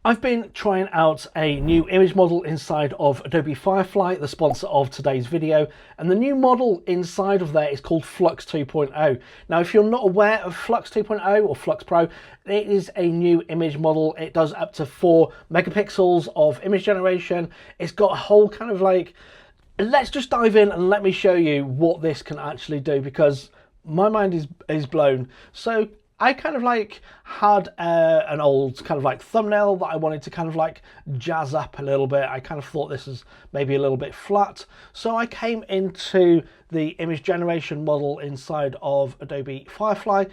I've been trying out a new image model inside of Adobe Firefly, the sponsor of today's video, and the new model inside of there is called FLUX 2.0. Now, if you're not aware of FLUX 2.0 or FLUX Pro, it is a new image model. It does up to 4 megapixels of image generation. It's got a whole kind of like, let's just dive in and let me show you what this can actually do, because my mind is blown. So I kind of like had an old kind of like thumbnail that I wanted to kind of like jazz up a little bit. I kind of thought this is maybe a little bit flat. So I came into the image generation model inside of Adobe Firefly.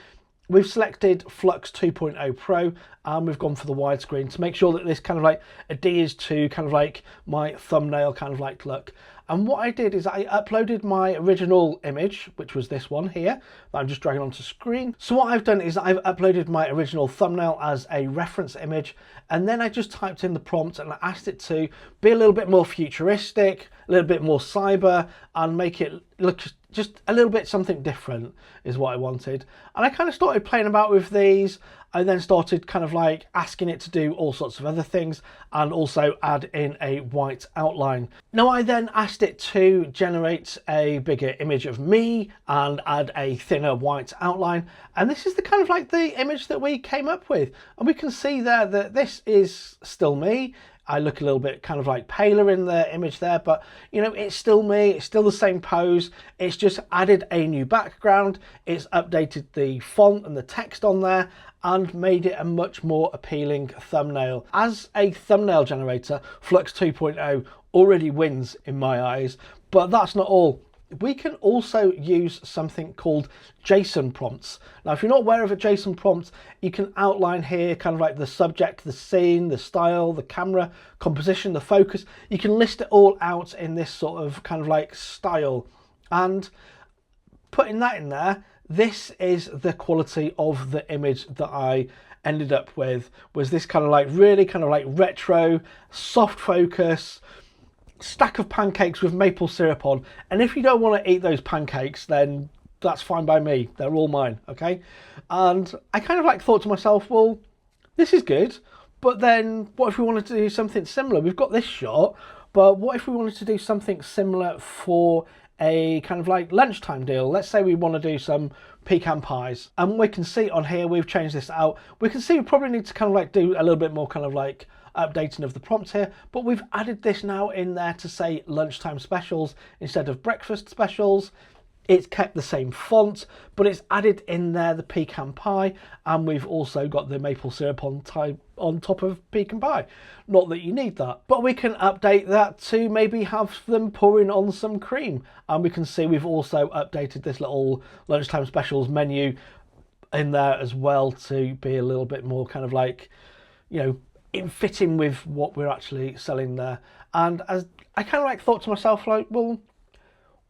We've selected FLUX 2.0 Pro and we've gone for the widescreen to make sure that this kind of like adheres to kind of like my thumbnail kind of like look. And what I did is I uploaded my original image, which was this one here, that I'm just dragging onto screen. So what I've done is I've uploaded my original thumbnail as a reference image, and then I just typed in the prompt and I asked it to be a little bit more futuristic, a little bit more cyber, and make it look just a little bit something different is what I wanted. And I kind of started playing about with these. I then started kind of like asking it to do all sorts of other things and also add in a white outline. Now I then asked it to generate a bigger image of me and add a thinner white outline. And this is the kind of like the image that we came up with. And we can see there that this is still me. I look a little bit kind of like paler in the image there, but you know, it's still me, it's still the same pose. It's just added a new background. It's updated the font and the text on there and made it a much more appealing thumbnail. As a thumbnail generator, FLUX 2.0 already wins in my eyes, but that's not all. We can also use something called JSON prompts. Now, if you're not aware of a JSON prompt, you can outline here kind of like the subject, the scene, the style, the camera, composition, the focus. You can list it all out in this sort of kind of like style. And putting that in there, this is the quality of the image that I ended up with, was this kind of like really kind of like retro, soft focus, stack of pancakes with maple syrup on. And if you don't want to eat those pancakes, then that's fine by me. They're all mine, okay? And I kind of like thought to myself, well, this is good, but then what if we wanted to do something similar? We've got this shot, but what if we wanted to do something similar for a kind of like lunchtime deal? Let's say we want to do some pecan pies, and we can see on here, we've changed this out. We can see we probably need to kind of like do a little bit more kind of like updating of the prompt here, but we've added this now in there to say lunchtime specials instead of breakfast specials. It's kept the same font, but it's added in there the pecan pie, and we've also got the maple syrup on top of pecan pie. Not that you need that, but we can update that to maybe have them pouring on some cream. And we can see we've also updated this little lunchtime specials menu in there as well to be a little bit more kind of like, you know, in fitting with what we're actually selling there. And as I kind of like thought to myself, like, well,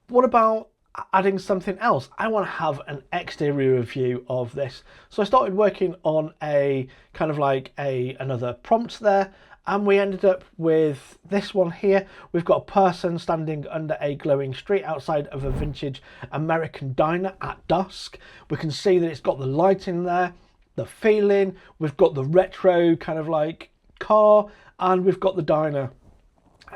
what about adding something else? I want to have an exterior view of this. So I started working on a kind of like another prompt there, and we ended up with this one here. We've got a person standing under a glowing street outside of a vintage American diner at dusk. We can see that it's got the light in there, the feeling, we've got the retro kind of like car, and we've got the diner.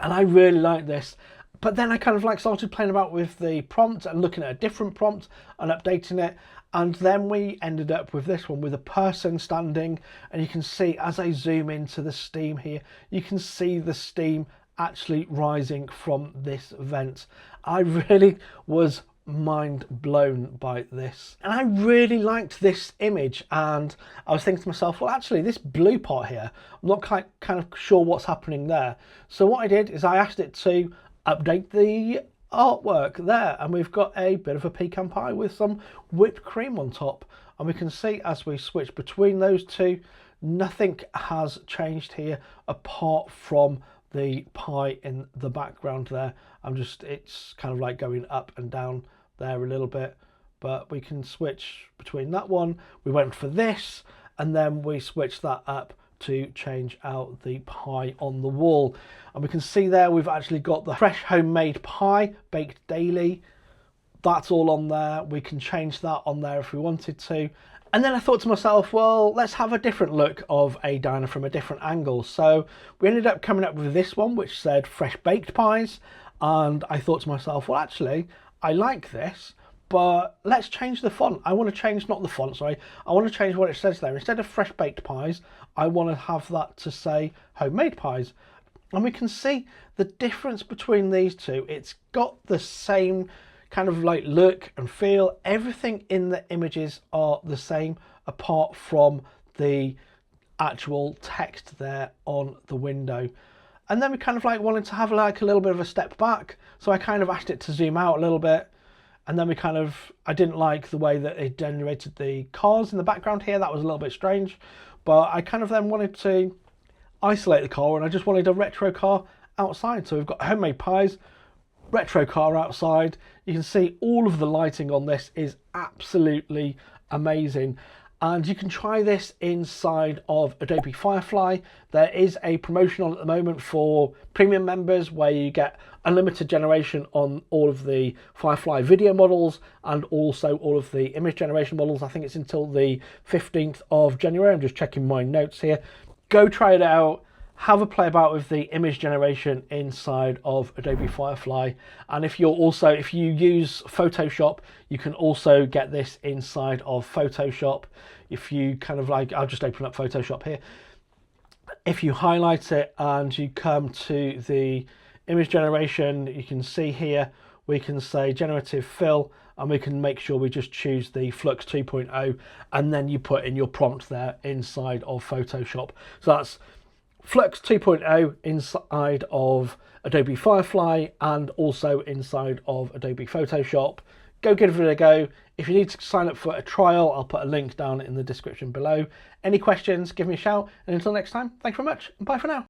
And I really like this. But then I kind of like started playing about with the prompt and looking at a different prompt and updating it. And then we ended up with this one with a person standing, and you can see as I zoom into the steam here, you can see the steam actually rising from this vent. I really was mind blown by this, and I really liked this image. And I was thinking to myself, well, actually this blue part here, I'm not kind of sure what's happening there. So what I did is I asked it to update the artwork there, and we've got a bit of a pecan pie with some whipped cream on top. And we can see as we switch between those two, nothing has changed here apart from the pie in the background there. It's kind of like going up and down there a little bit, but we can switch between that one. We went for this, and then we switched that up to change out the pie on the wall. And we can see there we've actually got the fresh homemade pie baked daily. That's all on there. We can change that on there if we wanted to. And then I thought to myself, well, let's have a different look of a diner from a different angle. So we ended up coming up with this one, which said fresh baked pies. And I thought to myself, well, actually, I like this, but let's change the font. I want to change, not the font, sorry. I want to change what it says there. Instead of fresh baked pies, I want to have that to say homemade pies. And we can see the difference between these two. It's got the same kind of like look and feel. Everything in the images are the same apart from the actual text there on the window. And then we kind of like wanted to have like a little bit of a step back, so I kind of asked it to zoom out a little bit. And then I didn't like the way that it generated the cars in the background here. That was a little bit strange, but I kind of then wanted to isolate the car, and I just wanted a retro car outside. So we've got homemade pies, retro car outside. You can see all of the lighting on this is absolutely amazing, and you can try this inside of Adobe Firefly. There is a promotion on at the moment for premium members where you get unlimited generation on all of the Firefly video models and also all of the image generation models. I think it's until the 15th of January. I'm just checking my notes here. Go try it out. Have a play about with the image generation inside of Adobe Firefly. And if you use Photoshop, you can also get this inside of Photoshop. If you kind of like, I'll just open up Photoshop here. If you highlight it and you come to the image generation, you can see here, we can say Generative Fill, and we can make sure we just choose the FLUX 2.0, and then you put in your prompt there inside of Photoshop. So that's FLUX 2.0 inside of Adobe Firefly and also inside of Adobe Photoshop. Go give it a go. If you need to sign up for a trial, I'll put a link down in the description below. Any questions, give me a shout. And until next time, thanks very much and bye for now.